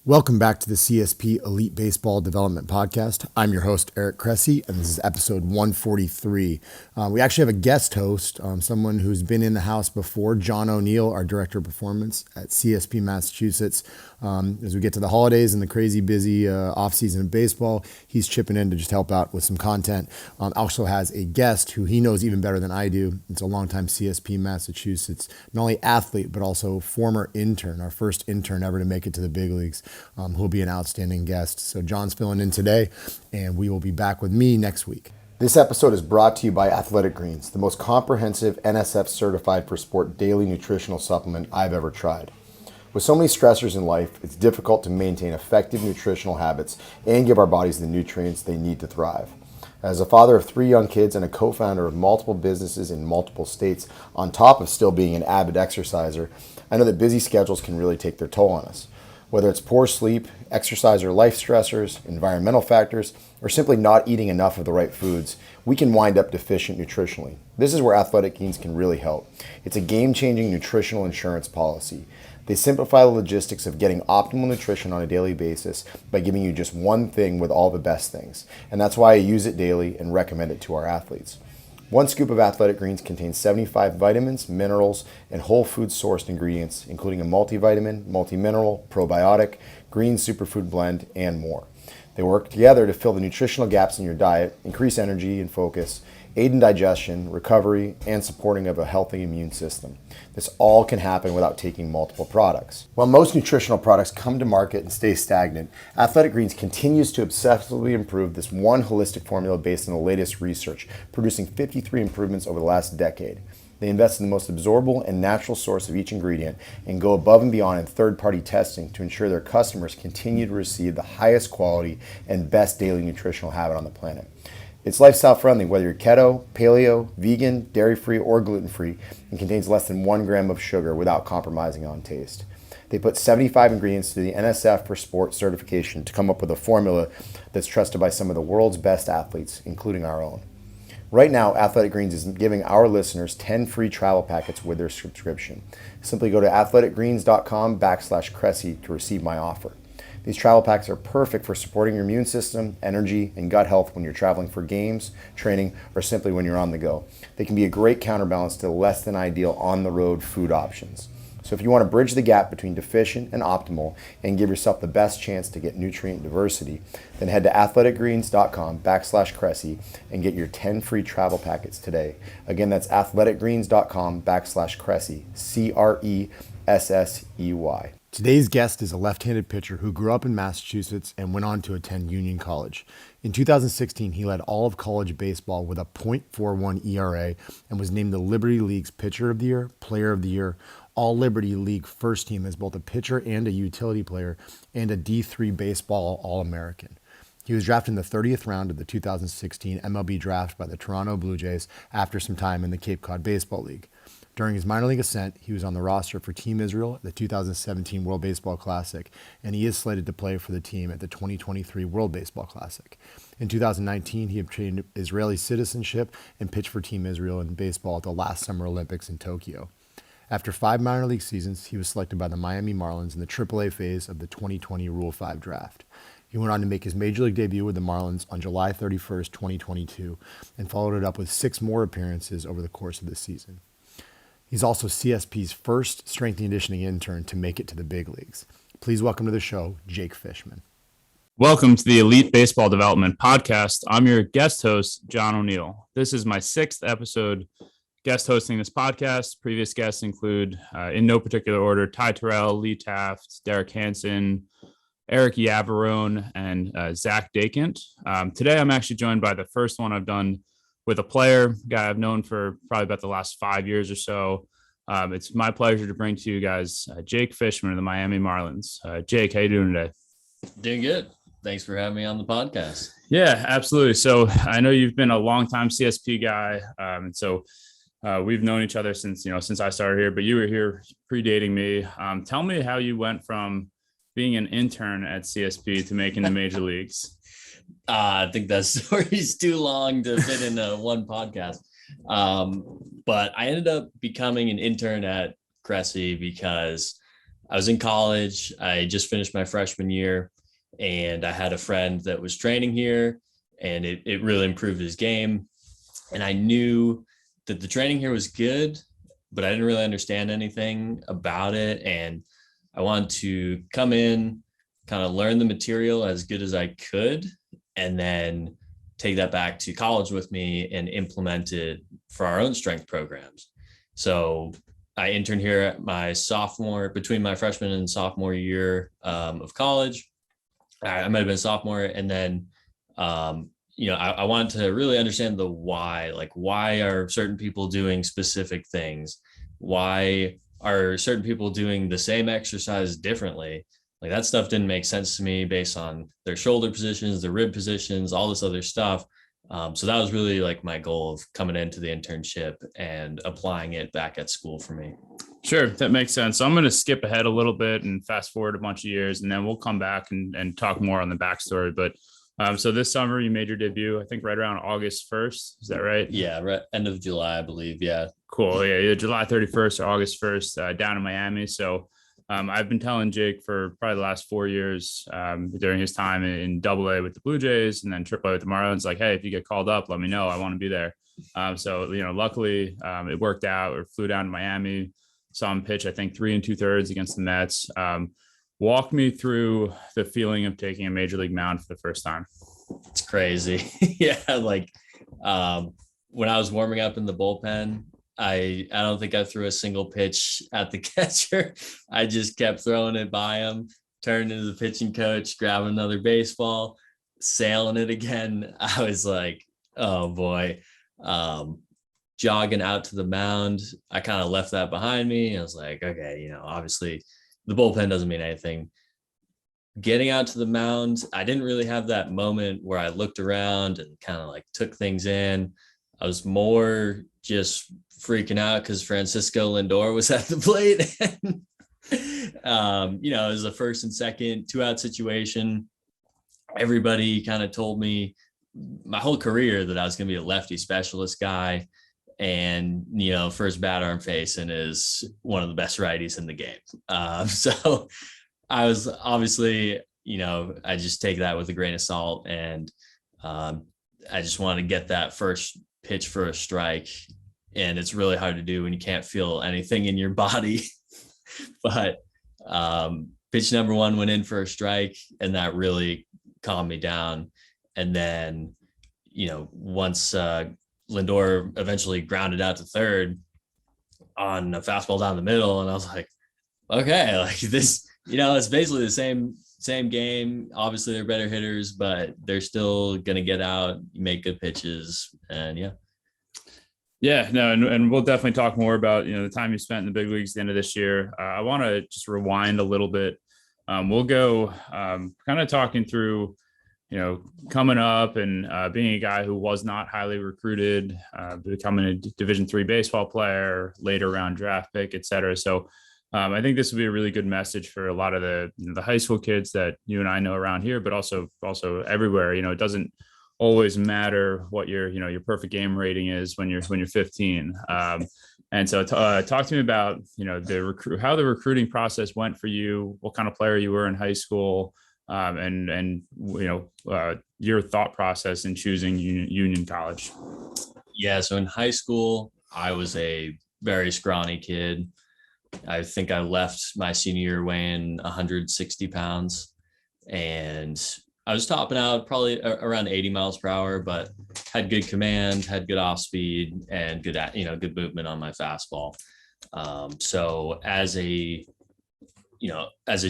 Welcome back to the CSP Elite Baseball Development Podcast. I'm your host, Eric Cressey, and this is episode 143. We actually have a guest host, someone who's been in the house before, John O'Neill, our Director of Performance at CSP Massachusetts. As we get to the holidays and the crazy busy off-season of baseball, he's chipping in to just help out with some content. Also has a guest who he knows even better than I do. It's a longtime CSP Massachusetts, not only athlete, but also former intern, our first intern ever to make it to the big leagues. Who'll be an outstanding guest. So John's filling in today, and we will be back with me next week. This episode is brought to you by Athletic Greens, the most comprehensive NSF certified for sport daily nutritional supplement I've ever tried. With so many stressors in life, it's difficult to maintain effective nutritional habits and give our bodies the nutrients they need to thrive. As a father of 3 young kids and a co-founder of multiple businesses in multiple states, on top of still being an avid exerciser, I know that busy schedules can really take their toll on us. Whether it's poor sleep, exercise or life stressors, environmental factors, or simply not eating enough of the right foods, we can wind up deficient nutritionally. This is where Athletic Greens can really help. It's a game-changing nutritional insurance policy. They simplify the logistics of getting optimal nutrition on a daily basis by giving you just one thing with all the best things. And that's why I use it daily and recommend it to our athletes. 1 scoop of Athletic Greens contains 75 vitamins, minerals, and whole food sourced ingredients, including a multivitamin, multimineral, probiotic, green superfood blend, and more. They work together to fill the nutritional gaps in your diet, increase energy and focus, aid in digestion, recovery, and supporting of a healthy immune system. This all can happen without taking multiple products. While most nutritional products come to market and stay stagnant, Athletic Greens continues to obsessively improve this one holistic formula based on the latest research, producing 53 improvements over the last decade. They invest in the most absorbable and natural source of each ingredient and go above and beyond in third-party testing to ensure their customers continue to receive the highest quality and best daily nutritional habit on the planet. It's lifestyle friendly, whether you're keto, paleo, vegan, dairy-free, or gluten-free, and contains less than 1 gram of sugar without compromising on taste. They put 75 ingredients through the NSF for Sport certification to come up with a formula that's trusted by some of the world's best athletes, including our own. Right now, Athletic Greens is giving our listeners 10 free travel packets with their subscription. Simply go to athleticgreens.com/Cressey to receive my offer. These travel packs are perfect for supporting your immune system, energy, and gut health when you're traveling for games, training, or simply when you're on the go. They can be a great counterbalance to less than ideal on-the-road food options. So if you want to bridge the gap between deficient and optimal and give yourself the best chance to get nutrient diversity, then head to athleticgreens.com/Cressey and get your 10 free travel packets today. Again, that's athleticgreens.com/Cressey, Cressey. Today's guest is a left-handed pitcher who grew up in Massachusetts and went on to attend Union College. In 2016, he led all of college baseball with a .41 ERA and was named the Liberty League's Pitcher of the Year, Player of the Year, All-Liberty League first team as both a pitcher and a utility player, and a D3 baseball All-American. He was drafted in the 30th round of the 2016 MLB draft by the Toronto Blue Jays after some time in the Cape Cod Baseball League. During his minor league ascent, he was on the roster for Team Israel at the 2017 World Baseball Classic, and he is slated to play for the team at the 2023 World Baseball Classic. In 2019, he obtained Israeli citizenship and pitched for Team Israel in baseball at the last Summer Olympics in Tokyo. After 5 minor league seasons, he was selected by the Miami Marlins in the AAA phase of the 2020 Rule 5 draft. He went on to make his major league debut with the Marlins on July 31st, 2022, and followed it up with 6 more appearances over the course of the season. He's also CSP's first strength and conditioning intern to make it to the big leagues. Please welcome to the show, Jake Fishman. Welcome to the Elite Baseball Development Podcast. I'm your guest host, John O'Neill. This is my 6th episode guest hosting this podcast. Previous guests include, in no particular order, Ty Terrell, Lee Taft, Derek Hansen, Eric Yavarone, and Zach Dakant. Today, I'm actually joined by the first one I've done with a player, guy I've known for probably about the last 5 years or so. It's my pleasure to bring to you guys Jake Fishman of the Miami Marlins. Jake, how you doing today? Doing good. Thanks for having me on the podcast. Yeah, absolutely. So I know you've been a longtime CSP guy, and so we've known each other since I started here. But you were here predating me. Tell me how you went from being an intern at CSP to making the major leagues. I think that story's too long to fit into one podcast. But I ended up becoming an intern at Cressey because I was in college. I just finished my freshman year, and I had a friend that was training here, and it really improved his game. And I knew that the training here was good, but I didn't really understand anything about it. And I wanted to come in, kind of learn the material as good as I could, and then take that back to college with me and implement it for our own strength programs. So I interned here at my between my freshman and sophomore year of college. I might have been sophomore. And then, I wanted to really understand the why, like why are certain people doing specific things? Why are certain people doing the same exercise differently? Like that stuff didn't make sense to me based on their shoulder positions, their rib positions, all this other stuff. So that was really like my goal of coming into the internship and applying it back at school for me. Sure, that makes sense. So I'm going to skip ahead a little bit and fast forward a bunch of years, and then we'll come back and talk more on the backstory. But so this summer you made your debut, I think right around August 1st. Is that right? Yeah, right. End of July, I believe. Yeah. Cool. Yeah, either July 31st or August 1st down in Miami. So I've been telling Jake for probably the last 4 years during his time in AA with the Blue Jays and then AAA with the Marlins, like, hey, if you get called up, let me know. I want to be there. So, luckily it worked out. We flew down to Miami, saw him pitch, I think 3 2/3 against the Mets. Walk me through the feeling of taking a major league mound for the first time. It's crazy. Yeah. Like when I was warming up in the bullpen, I don't think I threw a single pitch at the catcher. I just kept throwing it by him, turned into the pitching coach, grabbing another baseball, sailing it again. I was like, oh boy. Jogging out to the mound, I kind of left that behind me. I was like, okay, obviously the bullpen doesn't mean anything. Getting out to the mound, I didn't really have that moment where I looked around and kind of like took things in. I was more just freaking out because Francisco Lindor was at the plate. And, it was a first and second 2-out situation. Everybody kind of told me my whole career that I was going to be a lefty specialist guy. And, first batter I'm facing is one of the best righties in the game. So I was obviously, I just take that with a grain of salt. And I just want to get that first pitch for a strike. And it's really hard to do when you can't feel anything in your body. But pitch number 1 went in for a strike, and that really calmed me down. And then, once Lindor eventually grounded out to third on a fastball down the middle, and I was like, okay, like this, it's basically the same game. Obviously they're better hitters, but they're still going to get out, make good pitches. And Yeah, no, and we'll definitely talk more about, the time you spent in the big leagues at the end of this year. I want to just rewind a little bit. We'll go kind of talking through, coming up and being a guy who was not highly recruited, becoming a Division III baseball player, later round draft pick, et cetera. So I think this will be a really good message for a lot of the high school kids that you and I know around here, but also everywhere. It doesn't always matter what your perfect game rating is when you're 15. And so talk to me about, how the recruiting process went for you, what kind of player you were in high school, and your thought process in choosing Union College. Yeah. So in high school, I was a very scrawny kid. I think I left my senior year weighing 160 pounds, and I was topping out probably around 80 miles per hour, but had good command, had good off speed, and good movement on my fastball. So as a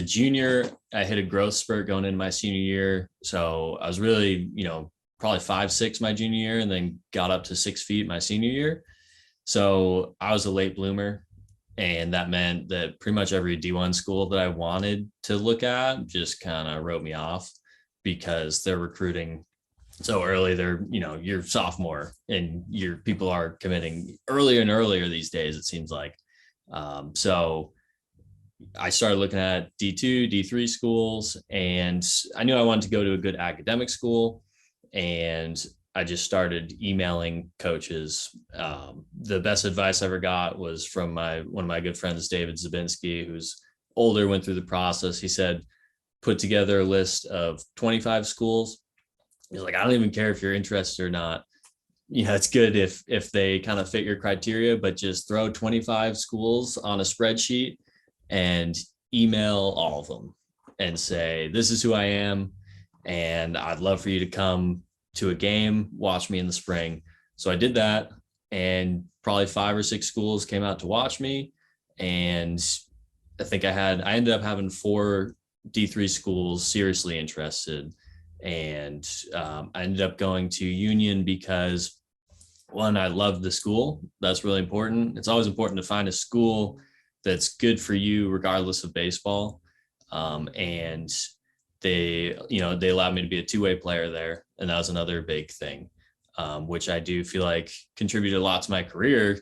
junior, I hit a growth spurt going into my senior year. So I was really, probably 5'6" my junior year, and then got up to 6 feet my senior year. So I was a late bloomer. And that meant that pretty much every D1 school that I wanted to look at just kind of wrote me off because they're recruiting so early. They're, you're sophomore and your people are committing earlier and earlier these days, it seems like. So I started looking at D2, D3 schools, and I knew I wanted to go to a good academic school. And I just started emailing coaches. The best advice I ever got was from one of my good friends, David Zabinski, who's older, went through the process. He said, put together a list of 25 schools. He's like, I don't even care if you're interested or not. It's good if they kind of fit your criteria, but just throw 25 schools on a spreadsheet and email all of them and say, this is who I am, and I'd love for you to come to a game, watch me in the spring. So I did that, and probably 5 or 6 schools came out to watch me. And I think I ended up having 4 D3 schools seriously interested. And I ended up going to Union because, one, I loved the school. That's really important. It's always important to find a school that's good for you regardless of baseball. And they allowed me to be a 2-way player there. And that was another big thing, which I do feel like contributed a lot to my career,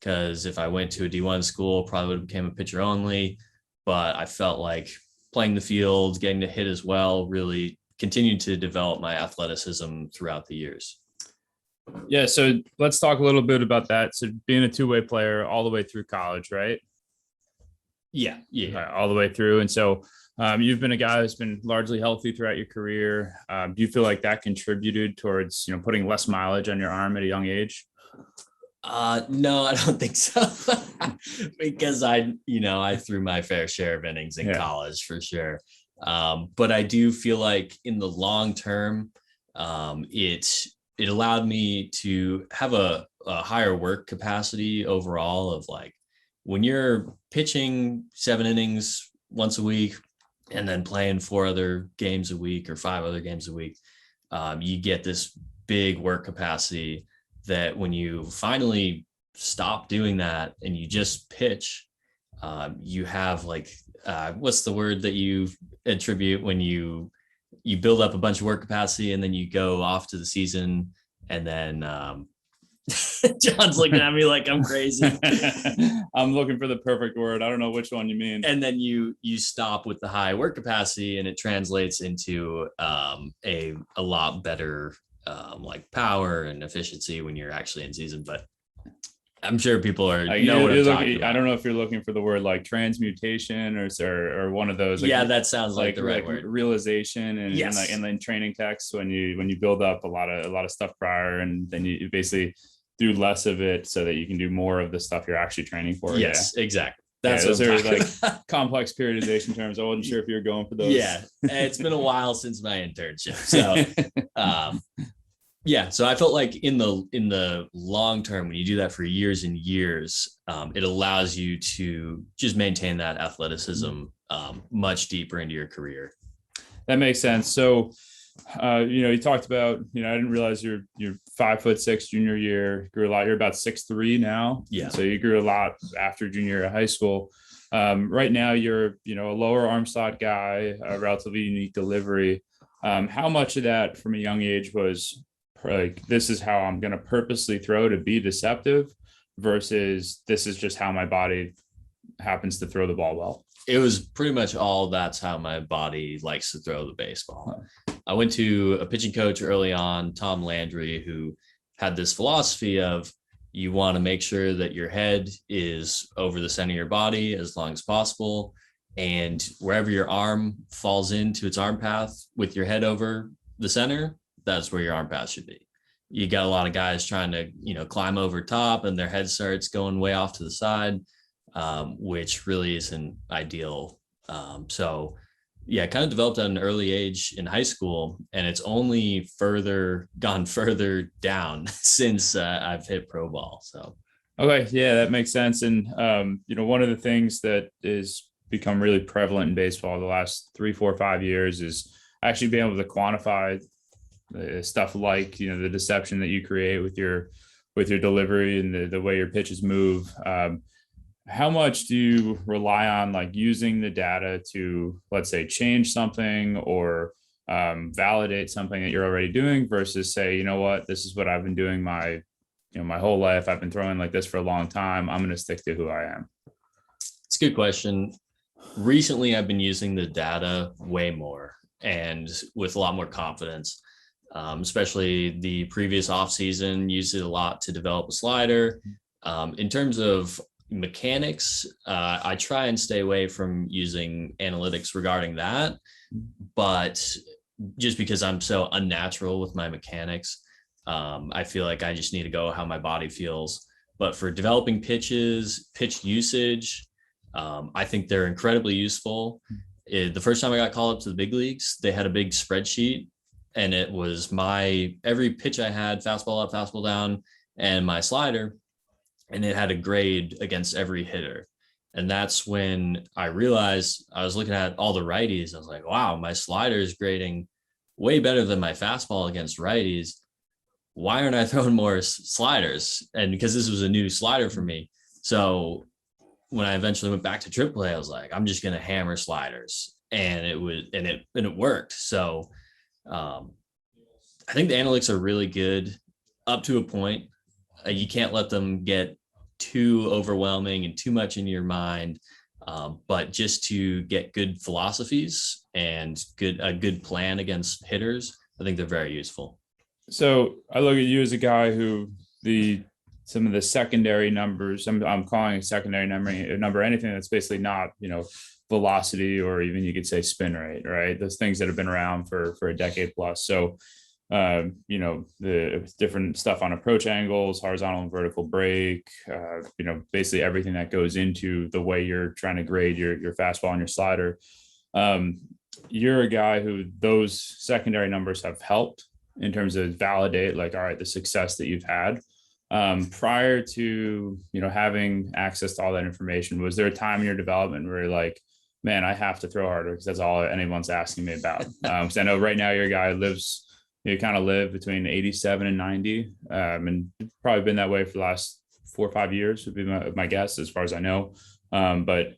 because if I went to a D1 school, probably would have became a pitcher only. But I felt like playing the field, getting to hit as well, really continued to develop my athleticism throughout the years. Yeah. So let's talk a little bit about that. So being a 2-way player all the way through college, right? Yeah. All the way through. And so you've been a guy who's been largely healthy throughout your career. Do you feel like that contributed towards, putting less mileage on your arm at a young age? No, I don't think so. Because I threw my fair share of innings in college for sure. But I do feel like in the long term, it allowed me to have a higher work capacity overall, of like, when you're pitching 7 innings once a week and then playing 4 other games a week or 5 other games a week, you get this big work capacity that when you finally stop doing that and you just pitch, you have like, what's the word that you attribute when you build up a bunch of work capacity and then you go off to the season, and then John's looking at me like I'm crazy. I'm looking for the perfect word. I don't know which one you mean. And then you stop with the high work capacity, and it translates into a lot better like power and efficiency when you're actually in season. But I'm sure people are know what I'm talking about. I don't know if you're looking for the word like transmutation or one of those. Like, that sounds like the right word. Realization and yes. and then training texts when you build up a lot of stuff prior, and then you basically do less of it so that you can do more of the stuff you're actually training for. Yes, exactly. That's those are like complex periodization terms. I wasn't sure if you were going for those. Yeah, it's been a while since my internship, so. So I felt like in the long term, when you do that for years and years, it allows you to just maintain that athleticism much deeper into your career. That makes sense. So, you talked about, I didn't realize you're 5'6" junior year, grew a lot. You're about 6'3" now. Yeah. So you grew a lot after junior year of high school. Right now you're, a lower arm slot guy, a relatively unique delivery. How much of that from a young age was like, this is how I'm going to purposely throw to be deceptive, versus this is just how my body happens to throw the ball well? It was pretty much all that's how my body likes to throw the baseball. I went to a pitching coach early on, Tom Landry, who had this philosophy of, you want to make sure that your head is over the center of your body as long as possible. And wherever your arm falls into its arm path with your head over the center, that's where your arm path should be. You got a lot of guys trying to, climb over top, and their head starts going way off to the side, which really isn't ideal. Kind of developed at an early age in high school, and it's only gone further down since I've hit pro ball. So. Okay. Yeah, that makes sense. And, one of the things that is become really prevalent in baseball the last 3, 4, 5 years is actually being able to quantify stuff like, the deception that you create with your delivery and the way your pitches move. How much do you rely on like using the data to, let's say, change something or validate something that you're already doing, versus say, this is what I've been doing my whole life. I've been throwing like this for a long time. I'm going to stick to who I am. It's a good question. Recently, I've been using the data way more and with a lot more confidence. Especially the previous off season, used it a lot to develop a slider. In terms of mechanics, I try and stay away from using analytics regarding that, but just because I'm so unnatural with my mechanics, I feel like I just need to go how my body feels. But for developing pitches, pitch usage, I think they're incredibly useful. The first time I got called up to the big leagues, they had a big spreadsheet, and it was my every pitch I had, fastball up, fastball down, and my slider, and it had a grade against every hitter. And that's when I realized, I was looking at all the righties. I was like, wow, my slider is grading way better than my fastball against righties. Why aren't I throwing more sliders? And because this was a new slider for me. So when I eventually went back to AAA, I was like, I'm just going to hammer sliders. And it worked. So I think the analytics are really good up to a point. You can't let them get too overwhelming and too much in your mind. But just to get good philosophies and a good plan against hitters, I think they're very useful. So I look at you as a guy who some of the secondary numbers, I'm calling a secondary number, anything that's basically not, velocity, or even you could say spin rate, right? Those things that have been around for a decade plus. So, the different stuff on approach angles, horizontal and vertical break, basically everything that goes into the way you're trying to grade your fastball and your slider. You're a guy who those secondary numbers have helped in terms of validate, like, all right, the success that you've had. Prior to, having access to all that information, was there a time in your development where you're like, man, I have to throw harder because that's all anyone's asking me about? Because I know right now you're a guy who you kind of live between 87 and 90, and probably been that way for the last 4 or 5 years would be my guess, as far as I know. But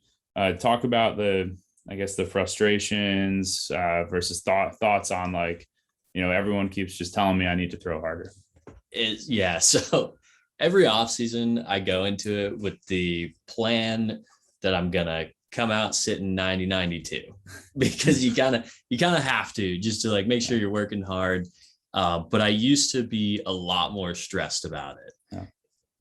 talk about the frustrations versus thoughts on, like, everyone keeps just telling me I need to throw harder. So every offseason I go into it with the plan that I'm going to come out sitting 90, 92, because you kind of have to, just to, like, make sure you're working hard. But I used to be a lot more stressed about it. Yeah.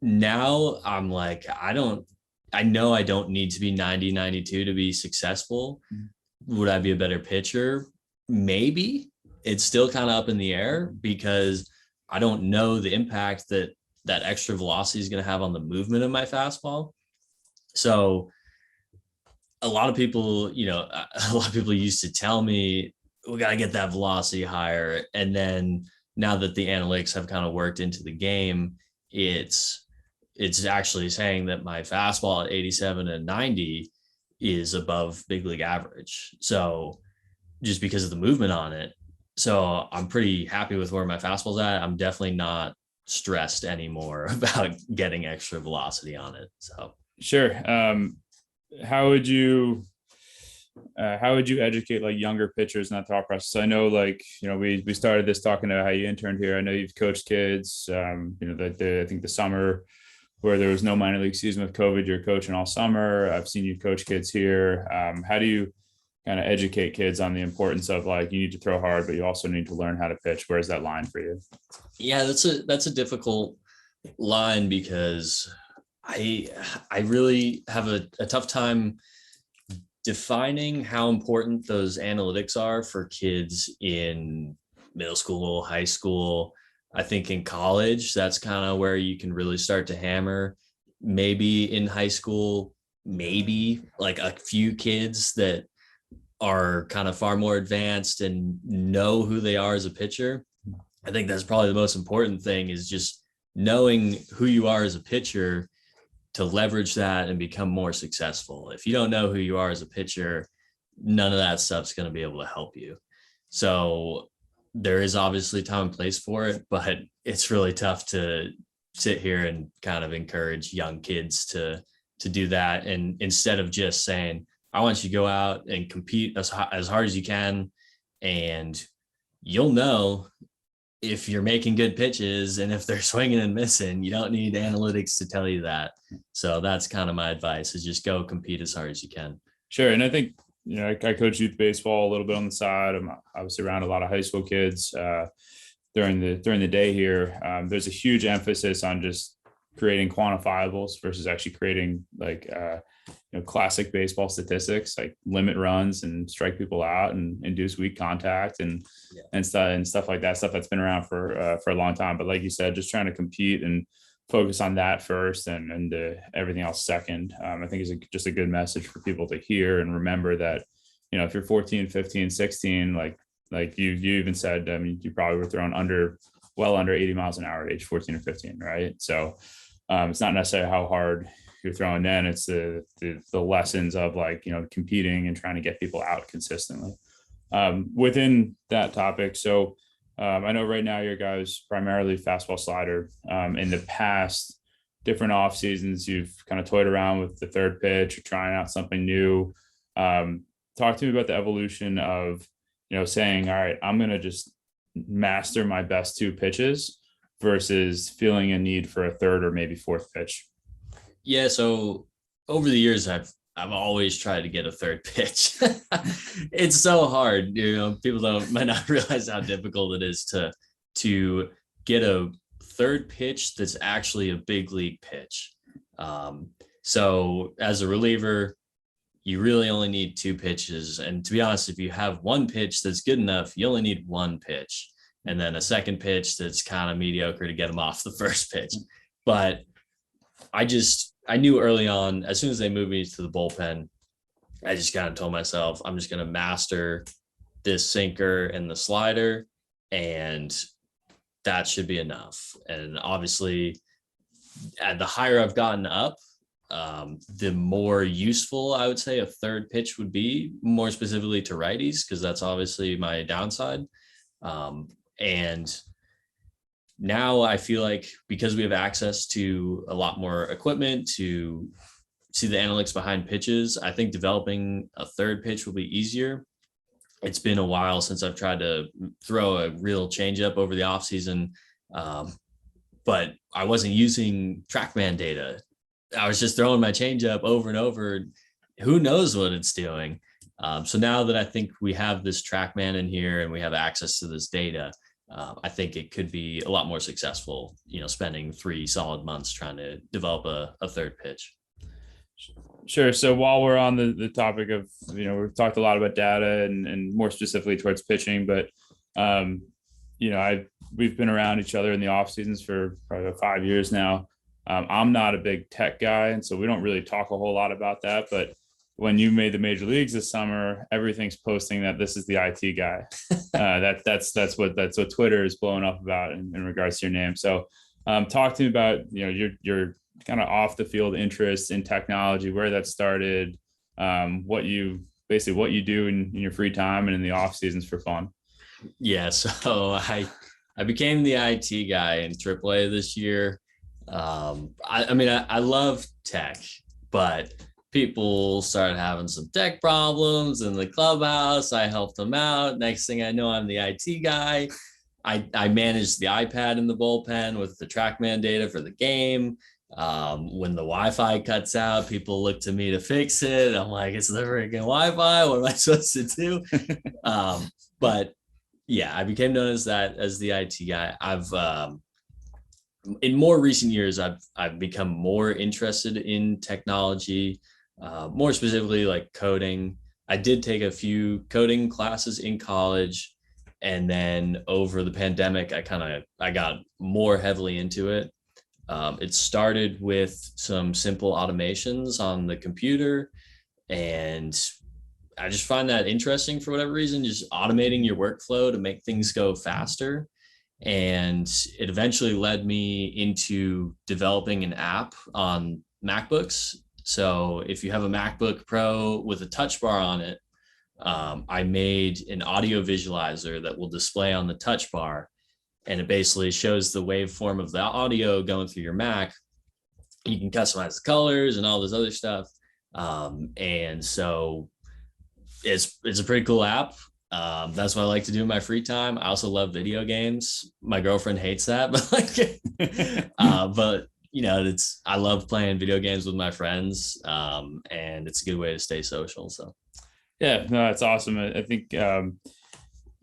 Now I'm like, I know I don't need to be 90, 92 to be successful. Mm-hmm. Would I be a better pitcher? Maybe. It's still kind of up in the air, because I don't know the impact that extra velocity is going to have on the movement of my fastball. So a lot of people used to tell me, we got to get that velocity higher. And then now that the analytics have kind of worked into the game, it's actually saying that my fastball at 87 and 90 is above big league average. So just because of the movement on it. So I'm pretty happy with where my fastball's at. I'm definitely not stressed anymore about getting extra velocity on it. So sure. How would you educate, like, younger pitchers in that thought process? I know, like, we started this talking about how you interned here. I know you've coached kids. I think the summer where there was no minor league season with COVID, you're coaching all summer. I've seen you coach kids here. How do you kind of educate kids on the importance of, like, you need to throw hard, but you also need to learn how to pitch? Where's that line for you? Yeah, that's a difficult line, because I really have a tough time defining how important those analytics are for kids in middle school, high school. I think in college, that's kind of where you can really start to hammer. Maybe in high school, maybe like a few kids that are kind of far more advanced and know who they are as a pitcher. I think that's probably the most important thing, is just knowing who you are as a pitcher to leverage that and become more successful. If you don't know who you are as a pitcher, none of that stuff's going to be able to help you. So there is obviously time and place for it, but it's really tough to sit here and kind of encourage young kids to do that. And instead of just saying, I want you to go out and compete as hard as you can, and you'll know if you're making good pitches and if they're swinging and missing. You don't need analytics to tell you that. So that's kind of my advice, is just go compete as hard as you can. Sure. And I think, I coach youth baseball a little bit on the side. I'm obviously around a lot of high school kids during the day here. There's a huge emphasis on just creating quantifiables versus actually creating classic baseball statistics, like limit runs and strike people out and induce weak contact and stuff like that, stuff that's been around for a long time. But like you said, just trying to compete and focus on that first and everything else second, I think is just a good message for people to hear and remember that, if you're 14, 15, 16, like you even said, I mean, you probably were thrown well under 80 miles an hour at age 14 or 15, right? So it's not necessarily how hard you're throwing then, it's the lessons of competing and trying to get people out consistently within that topic. So I know right now your guys primarily fastball slider. In the past, different off seasons, you've kind of toyed around with the third pitch or trying out something new. Talk to me about the evolution of, saying, all right, I'm going to just master my best two pitches versus feeling a need for a third or maybe fourth pitch. Yeah. So over the years, I've always tried to get a third pitch. It's so hard. People might not realize how difficult it is to get a third pitch that's actually a big league pitch. So as a reliever, you really only need two pitches. And to be honest, if you have one pitch that's good enough, you only need one pitch. And then a second pitch that's kind of mediocre to get them off the first pitch. But I knew early on, as soon as they moved me to the bullpen, I just kind of told myself, I'm just going to master this sinker and the slider, and that should be enough. And obviously, the higher I've gotten up, the more useful I would say a third pitch would be, more specifically to righties, because that's obviously my downside. And now I feel like because we have access to a lot more equipment to see the analytics behind pitches, I think developing a third pitch will be easier. It's been a while since I've tried to throw a real changeup over the offseason, but I wasn't using TrackMan data. I was just throwing my changeup over and over. Who knows what it's doing? So now that I think we have this TrackMan in here and we have access to this data, I think it could be a lot more successful, spending 3 solid months trying to develop a third pitch. Sure. So while we're on the topic of, we've talked a lot about data and more specifically towards pitching, but, we've been around each other in the off seasons for probably about 5 years now. I'm not a big tech guy, and so we don't really talk a whole lot about that. But when you made the major leagues this summer, everything's posting that this is the IT guy. That's what Twitter is blowing up about in regards to your name. So talk to me about, your kind of off the field interest in technology, where that started, what you do in your free time and in the off seasons for fun. Yeah. So I became the IT guy in AAA this year. I love tech, but people started having some tech problems in the clubhouse. I helped them out. Next thing I know, I'm the IT guy. I managed the iPad in the bullpen with the TrackMan data for the game. When the Wi-Fi cuts out, people look to me to fix it. I'm like, it's the freaking Wi-Fi. What am I supposed to do? But yeah, I became known as the IT guy. In more recent years, I've become more interested in technology, more specifically like coding. I did take a few coding classes in college, and then over the pandemic, I got more heavily into it. It started with some simple automations on the computer, and I just find that interesting for whatever reason, just automating your workflow to make things go faster. And it eventually led me into developing an app on MacBooks. So if you have a MacBook Pro with a touch bar on it, I made an audio visualizer that will display on the touch bar. And it basically shows the waveform of the audio going through your Mac. You can customize the colors and all this other stuff. And so it's a pretty cool app. That's what I like to do in my free time. I also love video games. My girlfriend hates that, but I love playing video games with my friends. And it's a good way to stay social. So yeah, no, that's awesome. I think,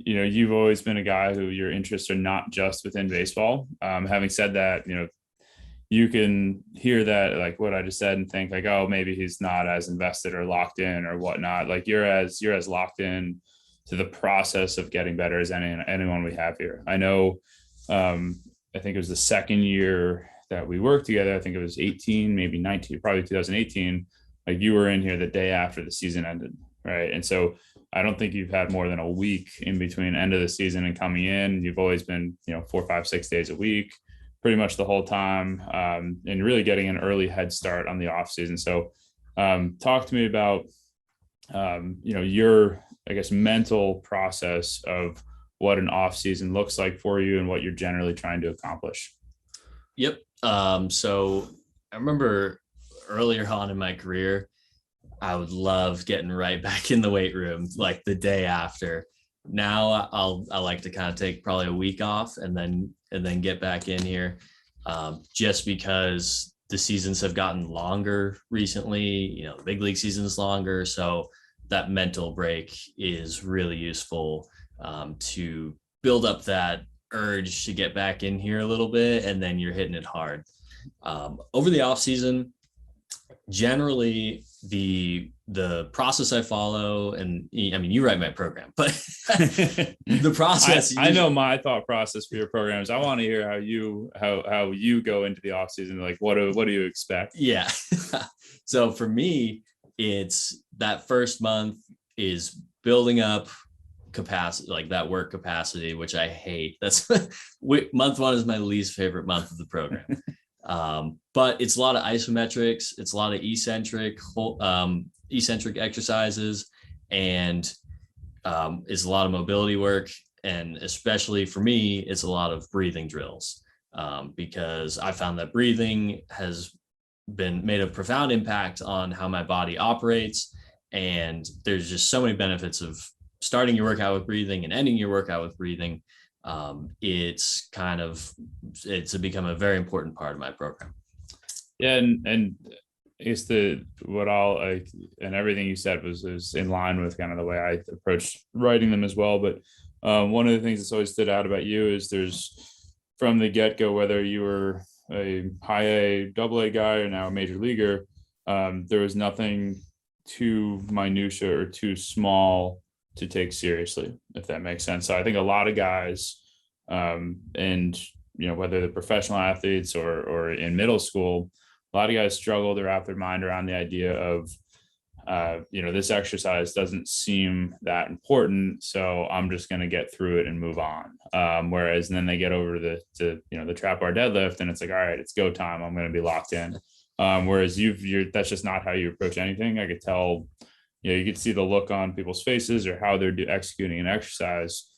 you've always been a guy who your interests are not just within baseball. Having said that, you can hear that, like what I just said, and think like, oh, maybe he's not as invested or locked in or whatnot. Like you're as locked in to the process of getting better as anyone we have here. I know, I think it was the second year that we worked together. I think it was 18, maybe 19, probably 2018. Like you were in here the day after the season ended, right? And so I don't think you've had more than a week in between end of the season and coming in. You've always been, 4, 5, 6 days a week, pretty much the whole time, and really getting an early head start on the off season. So talk to me about, your, I guess, mental process of what an off season looks like for you and what you're generally trying to accomplish. Yep. So I remember earlier on in my career, I would love getting right back in the weight room like the day after. Now I like to kind of take probably a week off and then get back in here, just because the seasons have gotten longer recently. The big league season is longer, so that mental break is really useful, to build up that urge to get back in here a little bit, and then you're hitting it hard. Over the off season, generally the process I follow, and I mean, you write my program, but the process, I know my thought process for your programs. I want to hear how you go into the off season. Like, what do you expect? Yeah. So for me, it's that first month is building up capacity, like that work capacity, which I hate. That's month one is my least favorite month of the program. But it's a lot of isometrics, it's a lot of eccentric exercises, and it's a lot of mobility work. And especially for me, it's a lot of breathing drills, because I found that breathing has been made a profound impact on how my body operates. And there's just so many benefits of starting your workout with breathing and ending your workout with breathing. It's become a very important part of my program. Yeah, and I guess and everything you said was in line with kind of the way I approached writing them as well. But one of the things that's always stood out about you is there's, from the get-go, whether you were a high A, double A guy, or now a major leaguer, there was nothing too minutia or too small to take seriously, if that makes sense. So I think a lot of guys, and whether they're professional athletes or in middle school, a lot of guys struggle to wrap their mind around the idea of, this exercise doesn't seem that important, so I'm just going to get through it and move on. Whereas then they get over to the trap bar deadlift, and it's like, all right, it's go time. I'm going to be locked in. Whereas that's just not how you approach anything. I could tell, you could see the look on people's faces or how they're executing an exercise.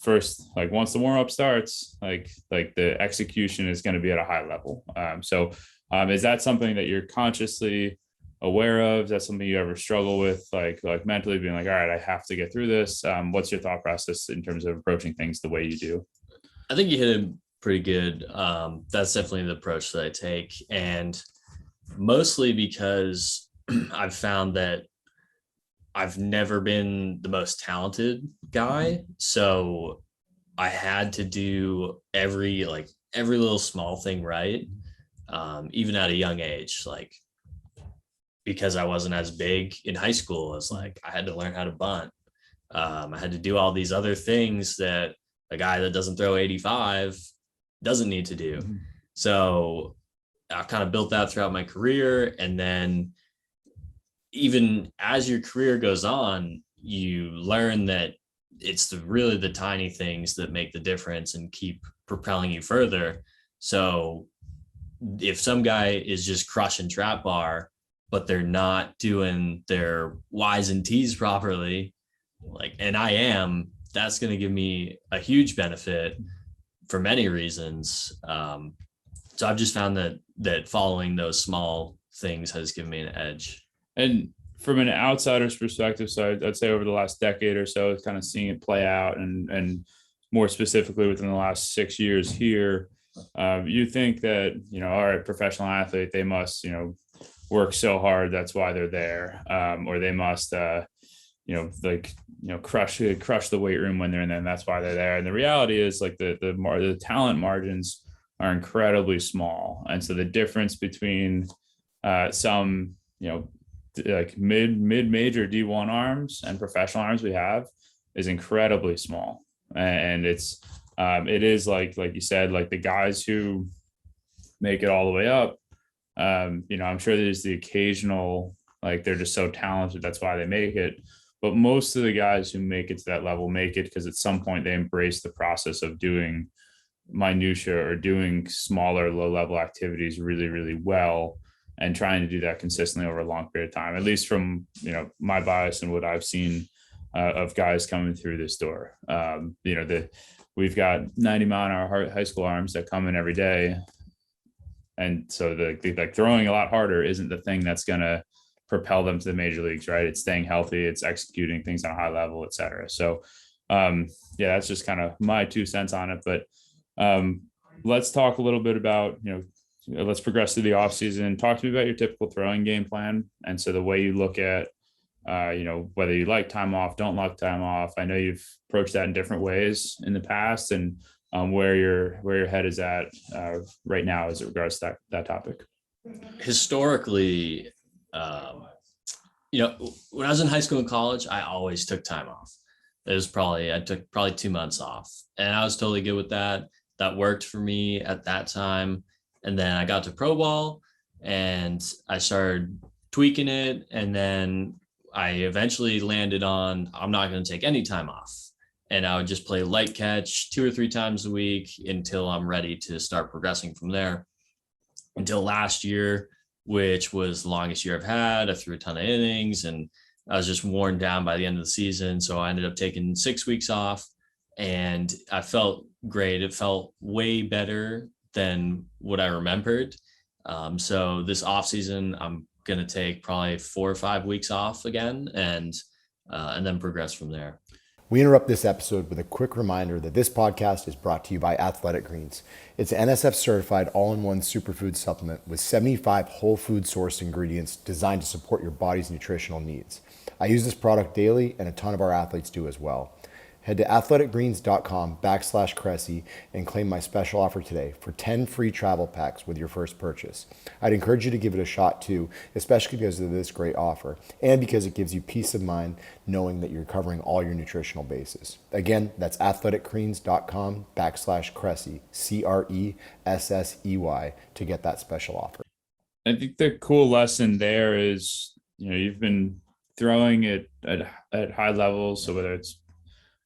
First, like once the warm up starts, like the execution is going to be at a high level. So is that something that you're consciously aware of? Is that something you ever struggle with, like mentally being like, all right, I have to get through this? What's your thought process in terms of approaching things the way you do? I think you hit it pretty good. That's definitely the approach that I take. And mostly because I've found that I've never been the most talented guy. So I had to do every little small thing right. Even at a young age, because I wasn't as big in high school, as I had to learn how to bunt. I had to do all these other things that a guy that doesn't throw 85 doesn't need to do. Mm-hmm. So I kind of built that throughout my career. And then even as your career goes on, you learn that it's really the tiny things that make the difference and keep propelling you further. So if some guy is just crushing trap bar, but they're not doing their Y's and T's properly, and I am, that's going to give me a huge benefit for many reasons. So I've just found that following those small things has given me an edge. And from an outsider's perspective, so I'd say over the last decade or so, kind of seeing it play out, and more specifically within the last 6 years here, you think that, all right, professional athlete, they must, work so hard, that's why they're there, or they must, crush the weight room when they're in there, and that's why they're there. And the reality is, the talent margins are incredibly small. And so the difference between some, like mid-major D1 arms and professional arms we have is incredibly small. And it is like you said, like the guys who make it all the way up, I'm sure there's the occasional, like they're just so talented, that's why they make it. But most of the guys who make it to that level make it because at some point they embrace the process of doing minutia or doing smaller low-level activities really, really well, and trying to do that consistently over a long period of time, at least from my bias and what I've seen of guys coming through this door. We've got 90-mile-an-hour high school arms that come in every day, and so the throwing a lot harder isn't the thing that's going to propel them to the major leagues, right? It's staying healthy, it's executing things on a high level, et cetera. So that's just kind of my 2 cents on it. But let's talk a little bit about, let's progress through the off season. Talk to me about your typical throwing game plan. And so the way you look at, whether you like time off, don't like time off. I know you've approached that in different ways in the past, and where your head is at right now as it regards to that topic. Historically, when I was in high school and college, I always took time off. I took probably 2 months off, and I was totally good with that. That worked for me at that time. And then I got to pro ball and I started tweaking it. And then I eventually landed on, I'm not going to take any time off. And I would just play light catch 2 or 3 times a week until I'm ready to start progressing from there. Until last year, which was the longest year I've had. I threw a ton of innings and I was just worn down by the end of the season. So I ended up taking 6 weeks off, and I felt great. It felt way better than what I remembered. So this off season, I'm going to take probably 4 or 5 weeks off again, and then progress from there. We interrupt this episode with a quick reminder that this podcast is brought to you by Athletic Greens. It's an NSF certified all-in-one superfood supplement with 75 whole food sourced ingredients designed to support your body's nutritional needs. I use this product daily, and a ton of our athletes do as well. Head to athleticgreens.com/Cressey and claim my special offer today for 10 free travel packs with your first purchase. I'd encourage you to give it a shot too, especially because of this great offer and because it gives you peace of mind knowing that you're covering all your nutritional bases. Again, that's athleticgreens.com/Cressey, CRESSEY, to get that special offer. I think the cool lesson there is, you've been throwing it at high levels. So whether it's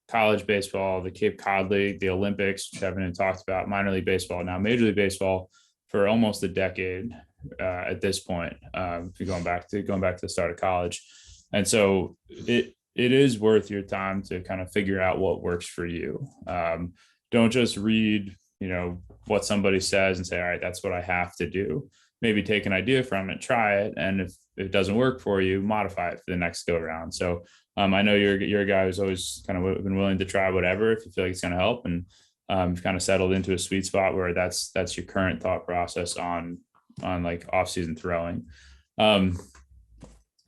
college baseball, the Cape Cod League, the Olympics, which haven't been talked about, minor league baseball, now Major League Baseball, for almost a decade at this point, going back to the start of college. And so it is worth your time to kind of figure out what works for you. Don't just read, what somebody says and say, all right, that's what I have to do. Maybe take an idea from it, try it. And if it doesn't work for you, modify it for the next go around. So I know you're a guy who's always kind of been willing to try whatever if you feel like it's going to help, and you've kind of settled into a sweet spot where that's your current thought process on like off-season throwing.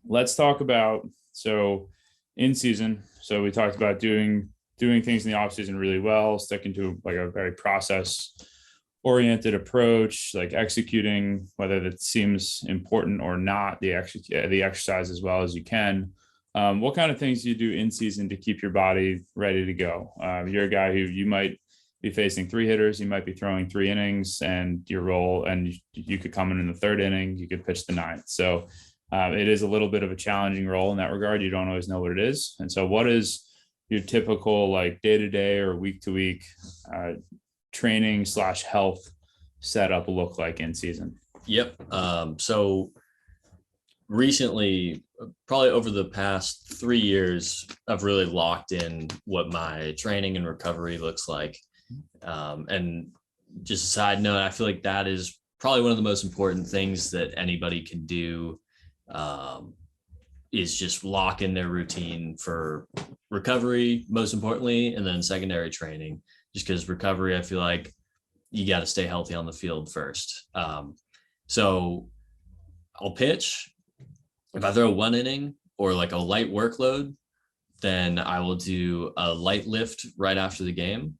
Let's talk about, so in season. So we talked about doing things in the off-season really well, sticking to like a very process-oriented approach, like executing whether that seems important or not, the exercise as well as you can. What kind of things do you do in season to keep your body ready to go? You're a guy who you might be facing 3 hitters, you might be throwing 3 innings, and your role, and you could come in the 3rd inning, you could pitch the 9th. So it is a little bit of a challenging role in that regard. You don't always know what it is. And so what is your typical like day-to-day or week-to-week training / health setup look like in season? Yep. So recently, probably over the past 3 years, I've really locked in what my training and recovery looks like. And just a side note, I feel like that is probably one of the most important things that anybody can do, is just lock in their routine for recovery, most importantly, and then secondary training, just because recovery, I feel like you got to stay healthy on the field first. So I'll pitch. If I throw 1 inning or like a light workload, then I will do a light lift right after the game.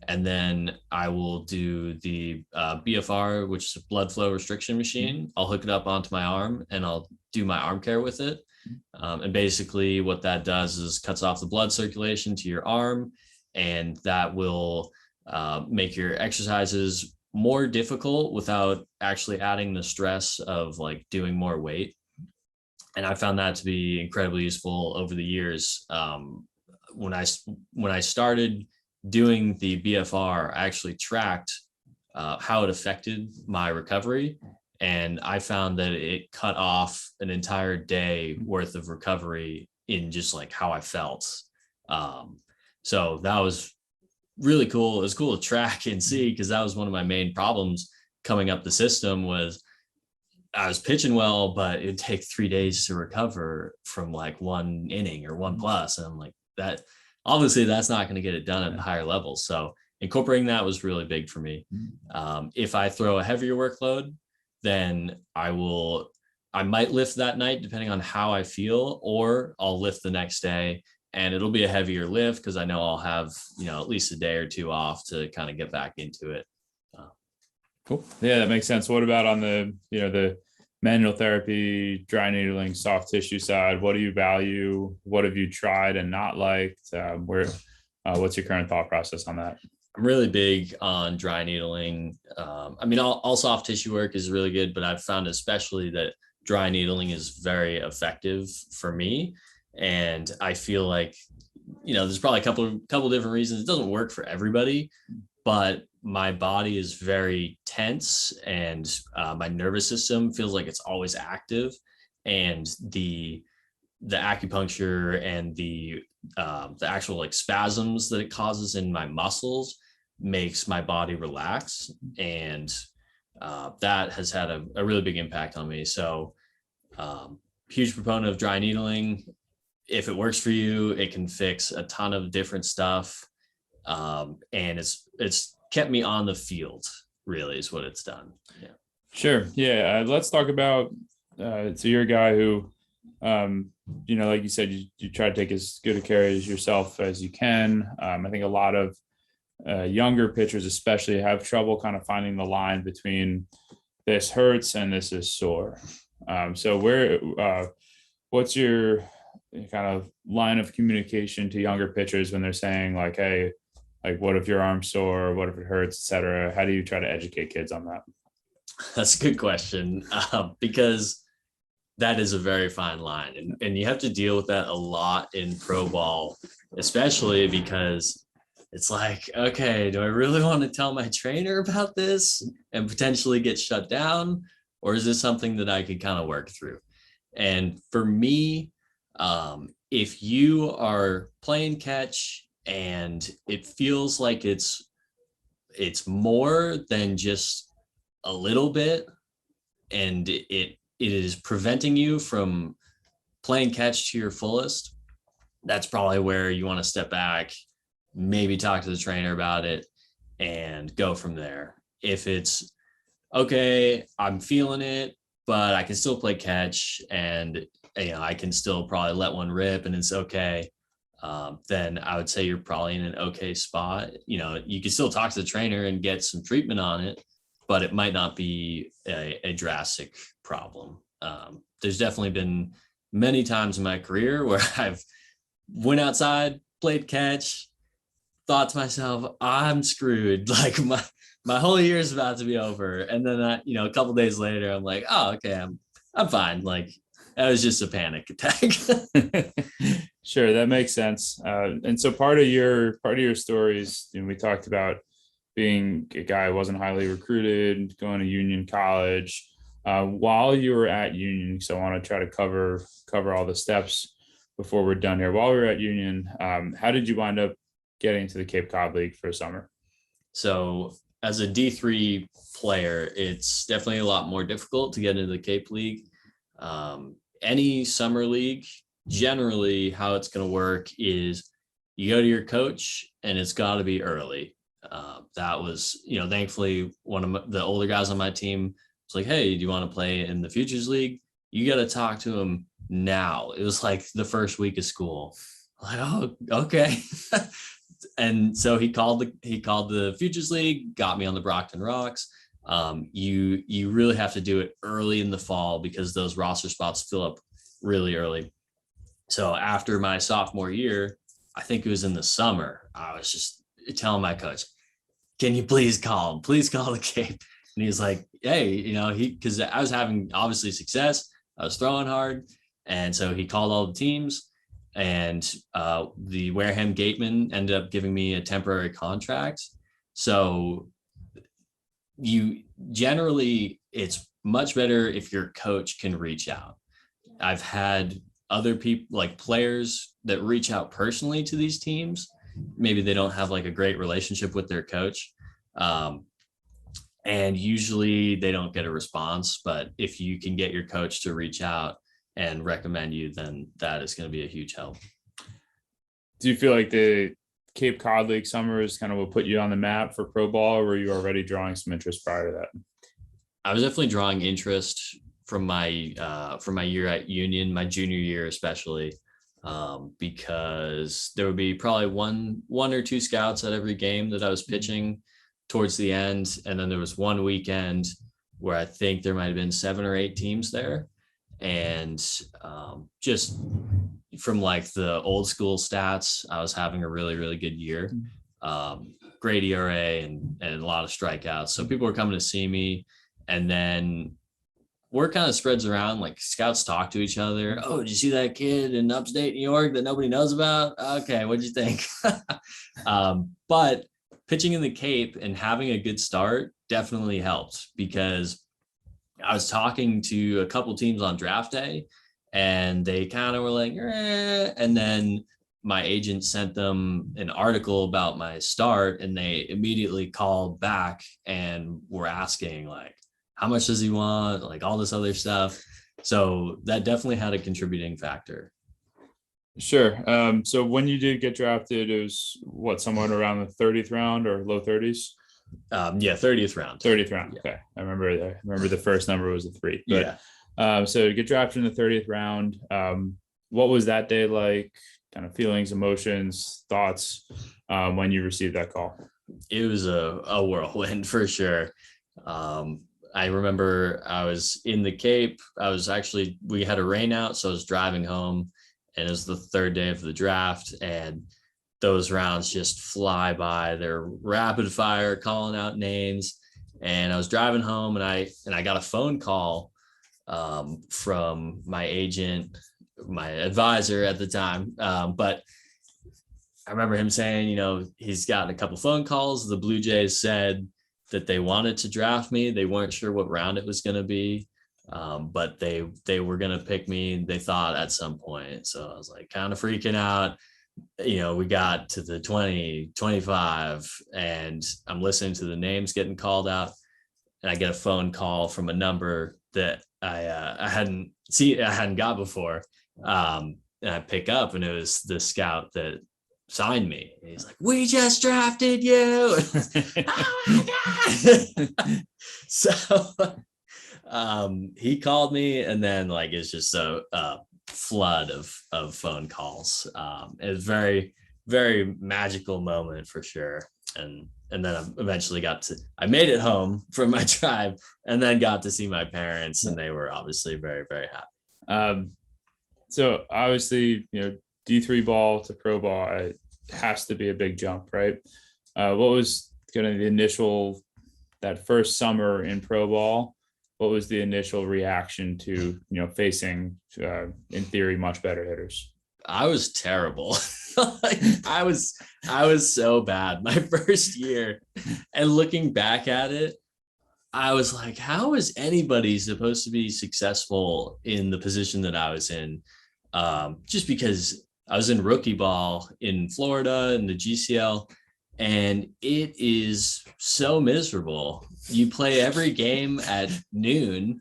And then I will do the BFR, which is a blood flow restriction machine. I'll hook it up onto my arm and I'll do my arm care with it. And basically what that does is cuts off the blood circulation to your arm, and that will make your exercises more difficult without actually adding the stress of like doing more weight. And I found that to be incredibly useful over the years. When I started doing the BFR, I actually tracked how it affected my recovery. And I found that it cut off an entire day worth of recovery in just like how I felt. So that was really cool. It was cool to track and see, because that was one of my main problems coming up the system was I was pitching well, but it'd take 3 days to recover from like one inning or 1+. And I'm like, that obviously that's not going to get it done at the higher levels. So incorporating that was really big for me. If I throw a heavier workload, then I might lift that night depending on how I feel, or I'll lift the next day and it'll be a heavier lift because I know I'll have, at least a day or two off to kind of get back into it. Cool. Yeah, that makes sense. What about on the manual therapy, dry needling, soft tissue side? What do you value? What have you tried and not liked? What's your current thought process on that? I'm really big on dry needling. All soft tissue work is really good, but I've found especially that dry needling is very effective for me. And I feel like, there's probably a couple different reasons. It doesn't work for everybody, but my body is very tense and my nervous system feels like it's always active. And the acupuncture and the actual like spasms that it causes in my muscles makes my body relax. And that has had a really big impact on me. So huge proponent of dry needling. If it works for you, it can fix a ton of different stuff. And it's kept me on the field, really, is what it's done. Yeah. Sure. Yeah. Let's talk about, so you're a guy who, like you said, you try to take as good a care as yourself as you can. I think a lot of younger pitchers especially have trouble kind of finding the line between this hurts and this is sore. So what's your kind of line of communication to younger pitchers when they're saying like, hey, like, what if your arm's sore? What if it hurts, et cetera? How do you try to educate kids on that? That's a good question, because that is a very fine line. And you have to deal with that a lot in pro ball, especially because it's like, okay, do I really want to tell my trainer about this and potentially get shut down? Or is this something that I could kind of work through? And for me, if you are playing catch and it feels like it's more than just a little bit, and it is preventing you from playing catch to your fullest, that's probably where you want to step back, maybe talk to the trainer about it, and go from there. If it's okay, I'm feeling it, but I can still play catch, and I can still probably let one rip and it's okay, then I would say you're probably in an okay spot. You can still talk to the trainer and get some treatment on it, but it might not be a drastic problem. There's definitely been many times in my career where I've went outside, played catch, thought to myself, I'm screwed. Like my whole year is about to be over. And then a couple days later, I'm like, oh, okay, I'm fine. Like, that was just a panic attack. Sure, that makes sense. And so part of your stories, we talked about being a guy who wasn't highly recruited, going to Union College. While you were at Union, so I want to try to cover all the steps before we're done here. While we were at Union, how did you wind up getting to the Cape Cod League for a summer? So as a D3 player, it's definitely a lot more difficult to get into the Cape League. Any summer league, generally how it's going to work is you go to your coach and it's got to be early. That was, thankfully one of the older guys on my team was like, hey, do you want to play in the Futures League? You got to talk to him now. It was like the first week of school. I'm like, oh, okay. And so he called the Futures League, got me on the Brockton Rocks. You really have to do it early in the fall because those roster spots fill up really early. So after my sophomore year, I think it was in the summer, I was just telling my coach, can you please call the Cape? And he's like, hey, because I was having obviously success. I was throwing hard. And so he called all the teams, and the Wareham Gateman ended up giving me a temporary contract. So it's much better if your coach can reach out. I've had other people, like players, that reach out personally to these teams. Maybe they don't have like a great relationship with their coach. And usually they don't get a response, but if you can get your coach to reach out and recommend you, then that is going to be a huge help. Do you feel like the Cape Cod League summers kind of will put you on the map for pro ball, or were you already drawing some interest prior to that? I was definitely drawing interest from my year at Union, my junior year especially, because there would be probably one or two scouts at every game that I was pitching towards the end. And then there was one weekend where I think there might've been 7 or 8 teams there. And just from like the old school stats, I was having a really, really good year. Great ERA and a lot of strikeouts. So people were coming to see me. And then word kind of spreads around, like scouts talk to each other. Oh, did you see that kid in upstate New York that nobody knows about? Okay, what'd you think? But pitching in the Cape and having a good start definitely helped, because I was talking to a couple teams on draft day and they kind of were like, and then my agent sent them an article about my start, and they immediately called back and were asking like, how much does he want? Like all this other stuff. So that definitely had a contributing factor. Sure. So when you did get drafted, it was somewhat around the 30th round or low 30s? 30th round. 30th round. Yeah. Okay. I remember the first number was a 3. But, so to get drafted in the 30th round, what was that day like? Kind of feelings, emotions, thoughts when you received that call? It was a whirlwind for sure. I remember I was in the Cape. We had a rain out, so I was driving home, and it was the 3rd day of the draft, and those rounds just fly by. They're rapid fire, calling out names. And I was driving home, and I got a phone call from my agent, my advisor at the time. But I remember him saying, he's gotten a couple phone calls. The Blue Jays said that they wanted to draft me. They weren't sure what round it was going to be. But they were going to pick me, they thought, at some point. So I was like kind of freaking out. We got to the 20, 25, and I'm listening to the names getting called out, and I get a phone call from a number that I hadn't got before. And I pick up, and it was the scout that signed me. And he's like, "We just drafted you." Oh my God. So he called me, and then like it's just a flood of phone calls. It was very, very magical moment for sure. And then I eventually I made it home from my drive, and then got to see my parents, and they were obviously very, very happy. So obviously, D3 ball to pro ball, it has to be a big jump, right? What was kind of the initial, that first summer in pro ball? What was the initial reaction to, facing, in theory, much better hitters? I was terrible. I was so bad my first year. And looking back at it, I was like, how is anybody supposed to be successful in the position that I was in? Just because I was in rookie ball in Florida in the GCL, and it is so miserable. You play every game at noon,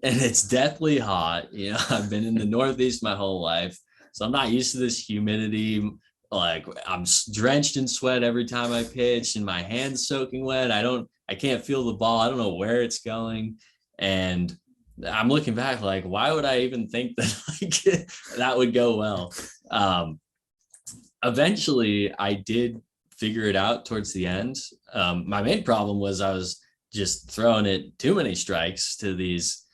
and it's deathly hot. I've been in the Northeast my whole life, so I'm not used to this humidity. Like, I'm drenched in sweat every time I pitch, and my hands soaking wet. I can't feel the ball. I don't know where it's going. And I'm looking back like, why would I even think that that would go well? Eventually I did figure it out towards the end. My main problem was I was just throwing it too many strikes to these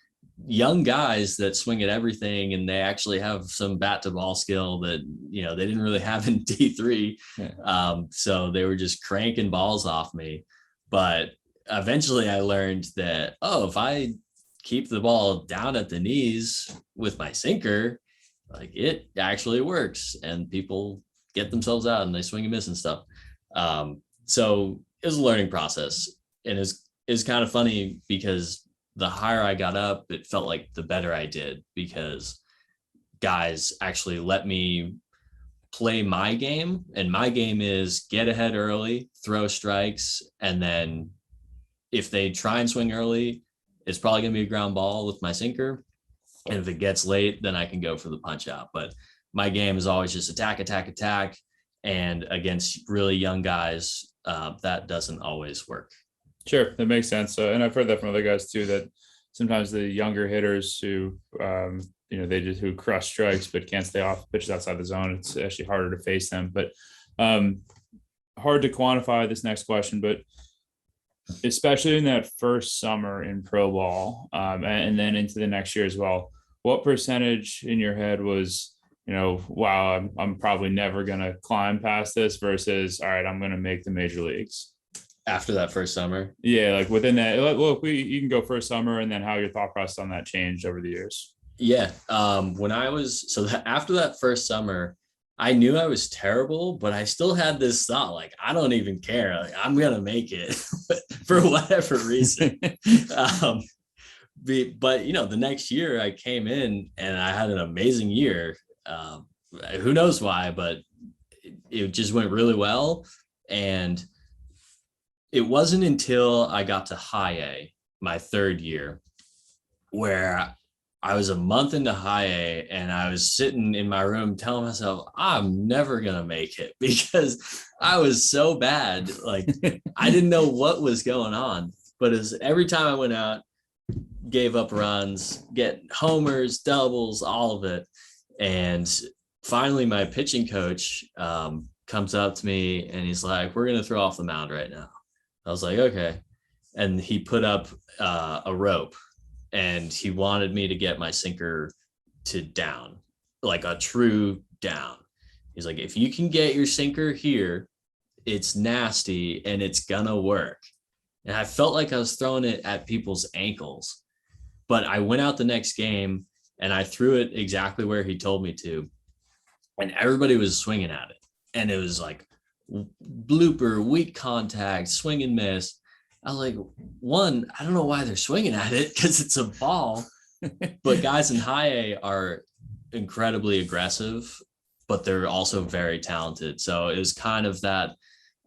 young guys that swing at everything, and they actually have some bat to ball skill that, you know, they didn't really have in D3. So they were just cranking balls off me. But eventually I learned that, if I keep the ball down at the knees with my sinker, like, it actually works, and people get themselves out and they swing and miss and stuff. So it was a learning process, and it's kind of funny because the higher I got up, it felt like the better I did, because guys actually let me play my game. And my game is get ahead early, throw strikes, and then if they try and swing early, it's probably going to be a ground ball with my sinker. And if it gets late, then I can go for the punch out. But my game is always just attack, attack, attack. And against really young guys, that doesn't always work. Sure, that makes sense. And I've heard that from other guys too, that sometimes the younger hitters who, who crush strikes but can't stay off pitches outside the zone, it's actually harder to face them. But hard to quantify this next question, but especially in that first summer in pro ball, and then into the next year as well, what percentage in your head was, wow, I'm probably never going to climb past this, versus, all right, I'm going to make the major leagues? After that first summer? Yeah, like within that, look, you can go first summer, and then how your thought process on that changed over the years. Yeah. After that first summer, I knew I was terrible, but I still had this thought, like, I don't even care. Like, I'm going to make it for whatever reason. But, the next year I came in and I had an amazing year. Who knows why, but it just went really well. And it wasn't until I got to high A, my third year, where I was a month into high A, and I was sitting in my room telling myself, I'm never going to make it, because I was so bad. Like, I didn't know what was going on, but every time I went out, gave up runs, get homers, doubles, all of it. And finally my pitching coach comes up to me and he's like, we're going to throw off the mound right now. I was like, okay. And he put up a rope, and he wanted me to get my sinker to down, like a true down. He's like, if you can get your sinker here, it's nasty and it's gonna work. And I felt like I was throwing it at people's ankles, but I went out the next game and I threw it exactly where he told me to, and everybody was swinging at it. And it was like blooper, weak contact, swing and miss. I was like, I don't know why they're swinging at it, because it's a ball. But guys in high A are incredibly aggressive, but they're also very talented. So it was kind of that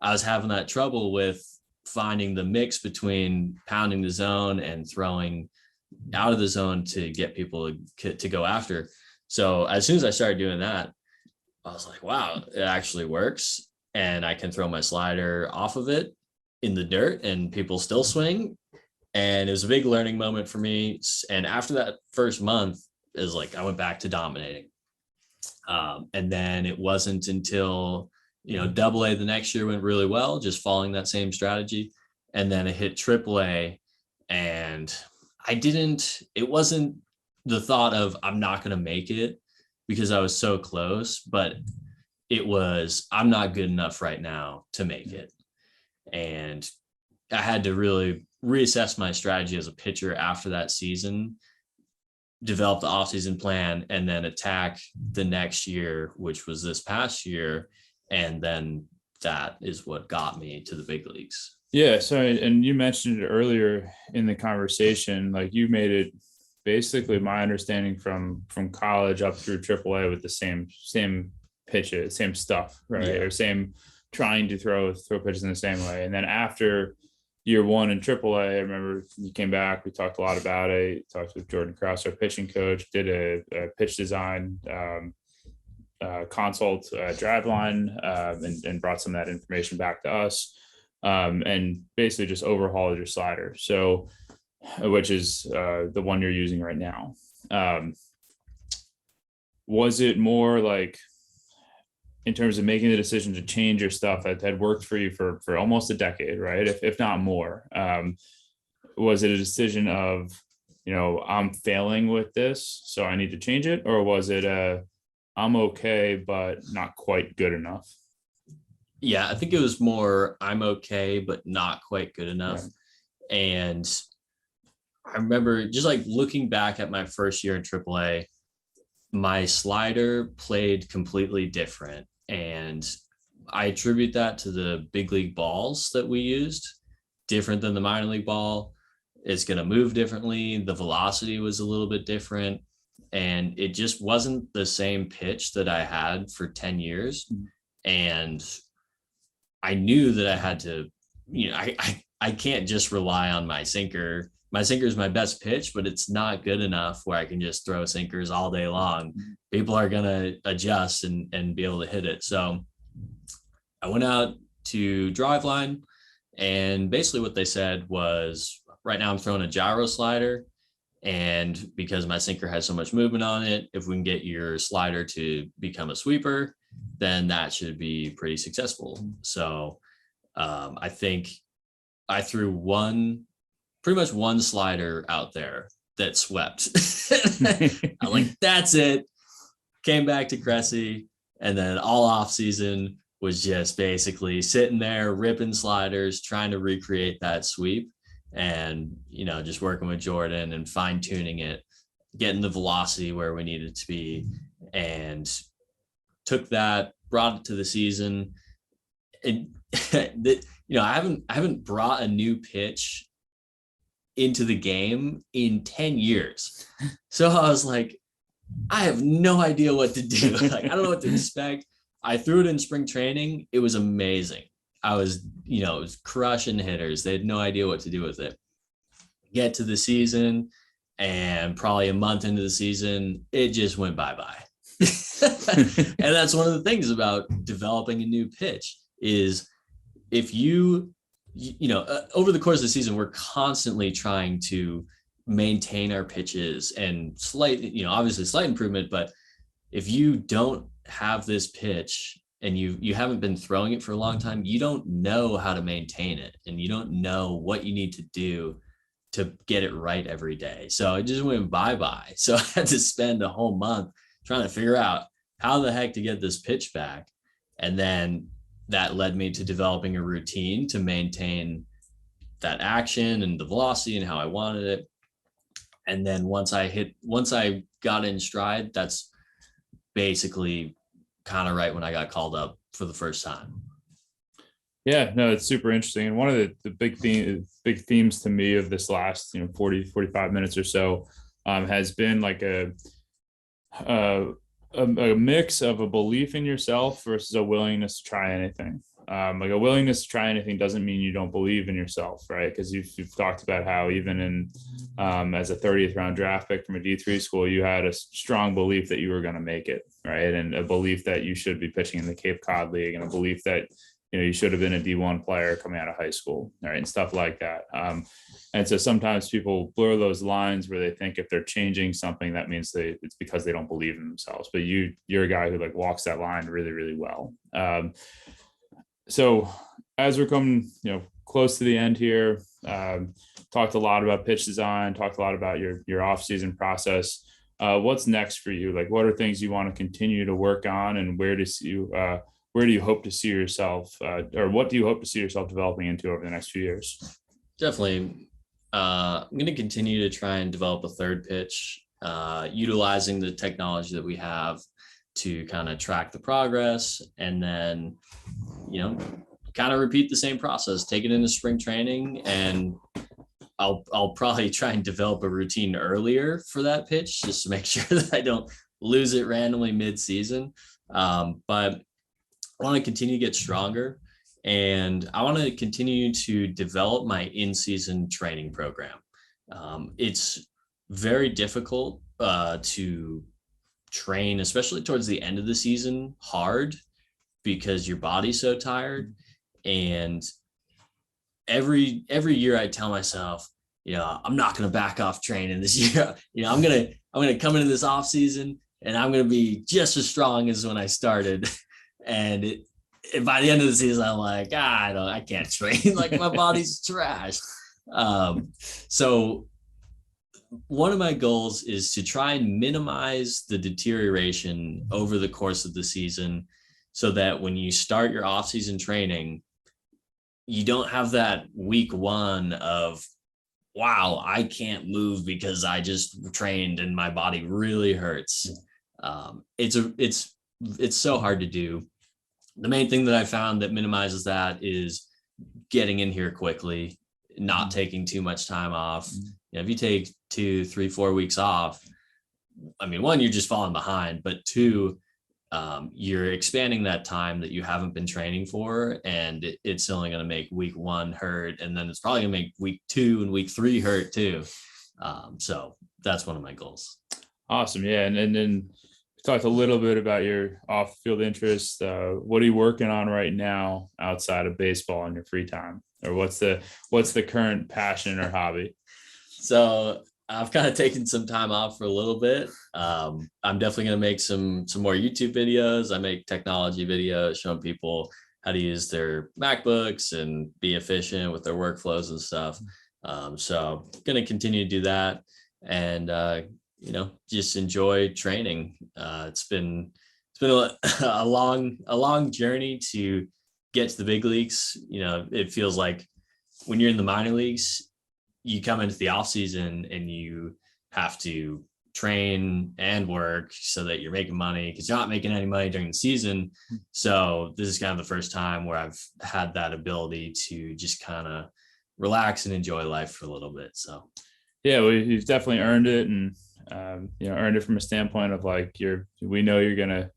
I was having that trouble with finding the mix between pounding the zone and throwing out of the zone to get people to go after. So as soon as I started doing that, I was like, wow, it actually works. And I can throw my slider off of it in the dirt and people still swing. And it was a big learning moment for me. And after that first month, is like I went back to dominating. And then it wasn't until, double A the next year went really well, just following that same strategy. And then I hit triple A, and it wasn't the thought of I'm not going to make it, because I was so close, but it was, I'm not good enough right now to make it. And I had to really reassess my strategy as a pitcher after that season, develop the offseason plan, and then attack the next year, which was this past year. And then that is what got me to the big leagues. Yeah. So, and you mentioned it earlier in the conversation, like you made it basically, my understanding, from college up through AAA with the same pitches, same stuff, right? Yeah. Or same trying to throw pitches in the same way. And then after year one in AAA, I remember you came back, we talked a lot about it, talked with Jordan Krause, our pitching coach, did a pitch design consult drive line, and brought some of that information back to us, and basically just overhauled your slider. So, which is the one you're using right now. Was it more like in terms of making the decision to change your stuff that had worked for you for almost a decade, right? If not more. Was it a decision of, I'm failing with this, so I need to change it? Or was it I'm okay, but not quite good enough? Yeah, I think it was more I'm okay, but not quite good enough. Yeah. And I remember just like looking back at my first year in AAA, my slider played completely different. And I attribute that to the big league balls that we used, different than the minor league ball. It's going to move differently. The velocity was a little bit different. And it just wasn't the same pitch that I had for 10 years. And I knew that I had to, I can't just rely on my sinker. My sinker is my best pitch, but it's not good enough where I can just throw sinkers all day long. People are going to adjust and be able to hit it. So I went out to Driveline, and basically what they said was, right now I'm throwing a gyro slider, and because my sinker has so much movement on it, if we can get your slider to become a sweeper, then that should be pretty successful. So I think I threw pretty much one slider out there that swept. I'm like, that's it. Came back to Cressey, and then all off season was just basically sitting there ripping sliders, trying to recreate that sweep, and just working with Jordan and fine tuning it, getting the velocity where we needed to be, and took that, brought it to the season. And I haven't brought a new pitch into the game in 10 years. So I was like, I have no idea what to do. Like, I don't know what to expect. I threw it in spring training. It was amazing. I was, it was crushing hitters. They had no idea what to do with it. Get to the season, and probably a month into the season, it just went bye-bye. And that's one of the things about developing a new pitch is if over the course of the season, we're constantly trying to maintain our pitches and obviously slight improvement. But if you don't have this pitch and you haven't been throwing it for a long time, you don't know how to maintain it, and you don't know what you need to do to get it right every day. So it just went bye-bye. So I had to spend a whole month trying to figure out how the heck to get this pitch back. And then that led me to developing a routine to maintain that action and the velocity and how I wanted it. And then once I got in stride, that's basically kind of right when I got called up for the first time. Yeah, no, it's super interesting. And one of the big themes to me of this last 45 minutes or so has been like a mix of a belief in yourself versus a willingness to try anything. Like a willingness to try anything doesn't mean you don't believe in yourself, right? Because you've talked about how even in as a 30th round draft pick from a D3 school, you had a strong belief that you were going to make it, right? And a belief that you should be pitching in the Cape Cod League, and a belief that you should have been a D1 player coming out of high school, right? And stuff like that. And so sometimes people blur those lines where they think if they're changing something, that means it's because they don't believe in themselves. But you're a guy who like walks that line really, really well. So as we're coming, close to the end here, talked a lot about pitch design, talked a lot about your off-season process. What's next for you? Like, what are things you want to continue to work on, and where do you hope to see yourself, or what do you hope to see yourself developing into over the next few years? Definitely. I'm going to continue to try and develop a third pitch, utilizing the technology that we have to kind of track the progress, and then, kind of repeat the same process, take it into spring training, and I'll probably try and develop a routine earlier for that pitch just to make sure that I don't lose it randomly mid-season. But I want to continue to get stronger, and I want to continue to develop my in-season training program. It's very difficult to train, especially towards the end of the season, hard because your body's so tired. And every year I tell myself, I'm not going to back off training this year. I'm going to come into this off season and I'm going to be just as strong as when I started. And by the end of the season, I'm like, I can't train. Like my body's trash. So one of my goals is to try and minimize the deterioration over the course of the season so that when you start your off-season training, you don't have that week one of, wow, I can't move because I just trained and my body really hurts. It's so hard to do. The main thing that I found that minimizes that is getting in here quickly, not taking too much time off. If you take 2, 3, 4 weeks off, I mean, one, you're just falling behind, but two, you're expanding that time that you haven't been training for, and it's only going to make week one hurt, and then it's probably going to make week 2 and week 3 hurt too. So that's one of my goals. Awesome. Yeah. And then we talked a little bit about your off-field interests. What are you working on right now outside of baseball in your free time? Or what's the current passion or hobby? So I've kind of taken some time off for a little bit. I'm definitely going to make some more YouTube videos. I make technology videos showing people how to use their MacBooks and be efficient with their workflows and stuff. So going to continue to do that and, just enjoy training. It's been a long journey to get to the big leagues. It feels like when you're in the minor leagues, you come into the off season and you have to train and work so that you're making money because you're not making any money during the season. So this is kind of the first time where I've had that ability to just kind of relax and enjoy life for a little bit. So, yeah, well, you've definitely earned it, and earned it from a standpoint of like we know you're gonna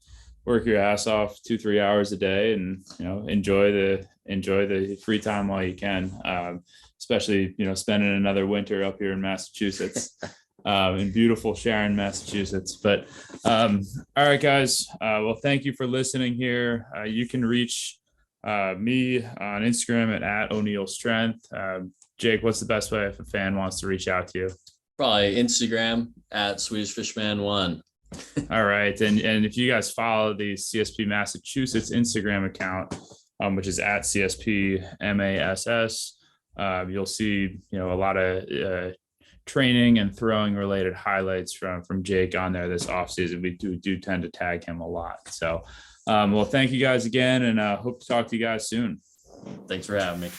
work your ass off 2-3 hours a day, and enjoy the free time while you can. Especially, spending another winter up here in Massachusetts, in beautiful Sharon, Massachusetts. But all right, guys. Well, thank you for listening here. You can reach me on Instagram at O'Neill Strength. Jake, what's the best way if a fan wants to reach out to you? Probably Instagram at Swedish Fishman 1. All right. And if you guys follow the CSP Massachusetts Instagram account, which is at CSP MASS, you'll see, a lot of training and throwing related highlights from Jake on there this offseason. We do tend to tag him a lot. So, well, thank you guys again, and hope to talk to you guys soon. Thanks for having me.